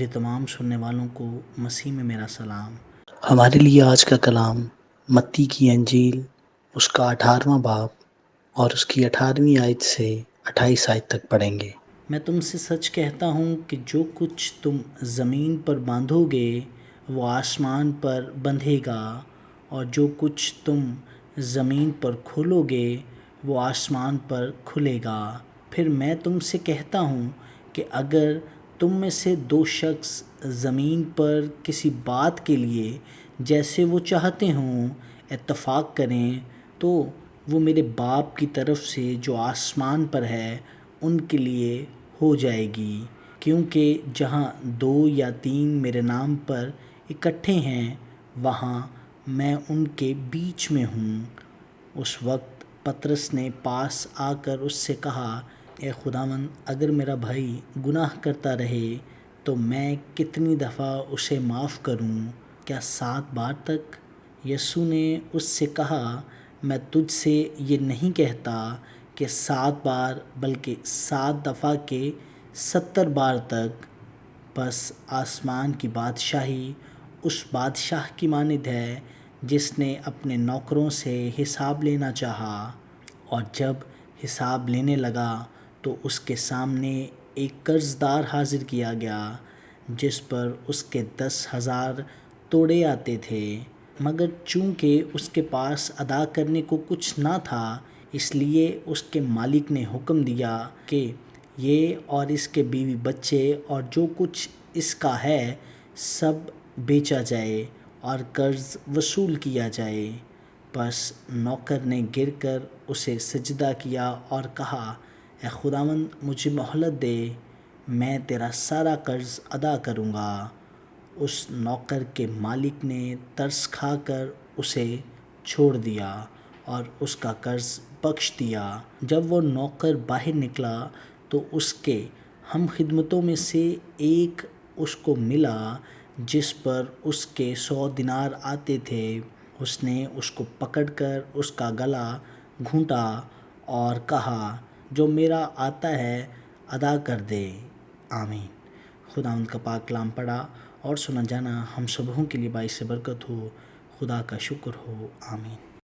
میرے تمام سننے والوں کو مسیح میں میرا سلام۔ ہمارے لیے آج کا کلام متی کی انجیل اس کا 18واں باب اور اس کی 18ویں آیت سے 28 آیت تک پڑھیں گے۔ میں تم سے سچ کہتا ہوں کہ جو کچھ تم زمین پر باندھو گے وہ آسمان پر بندھے گا، اور جو کچھ تم زمین پر کھولو گے وہ آسمان پر کھلے گا۔ پھر میں تم سے کہتا ہوں کہ اگر تم میں سے 2 شخص زمین پر کسی بات کے لیے جیسے وہ چاہتے ہوں اتفاق کریں تو وہ میرے باپ کی طرف سے جو آسمان پر ہے ان کے لیے ہو جائے گی، کیونکہ جہاں 2 یا 3 میرے نام پر اکٹھے ہیں وہاں میں ان کے بیچ میں ہوں۔ اس وقت پطرس نے پاس آ کر اس سے کہا، اے خداوند، اگر میرا بھائی گناہ کرتا رہے تو میں کتنی دفعہ اسے معاف کروں؟ کیا 7 بار تک؟ یسوع نے اس سے کہا، میں تجھ سے یہ نہیں کہتا کہ 7 بار بلکہ 7 دفعہ کے 70 بار تک۔ بس آسمان کی بادشاہی اس بادشاہ کی مانند ہے جس نے اپنے نوکروں سے حساب لینا چاہا، اور جب حساب لینے لگا تو اس کے سامنے ایک قرض دار حاضر کیا گیا جس پر اس کے 10,000 توڑے آتے تھے، مگر چونکہ اس کے پاس ادا کرنے کو کچھ نہ تھا، اس لیے اس کے مالک نے حکم دیا کہ یہ اور اس کے بیوی بچے اور جو کچھ اس کا ہے سب بیچا جائے اور قرض وصول کیا جائے۔ بس نوکر نے گر کر اسے سجدہ کیا اور کہا، اے خداوند، مجھے مہلت دے، میں تیرا سارا قرض ادا کروں گا۔ اس نوکر کے مالک نے ترس کھا کر اسے چھوڑ دیا اور اس کا قرض بخش دیا۔ جب وہ نوکر باہر نکلا تو اس کے ہم خدمتوں میں سے ایک اس کو ملا جس پر اس کے 100 دینار آتے تھے۔ اس نے اس کو پکڑ کر اس کا گلا گھونٹا اور کہا، جو میرا آتا ہے ادا کر دے۔ آمین۔ خداوند کا پاک کلام پڑھا اور سنا جانا ہم سبوں کے لیے باعث برکت ہو۔ خدا کا شکر ہو۔ آمین۔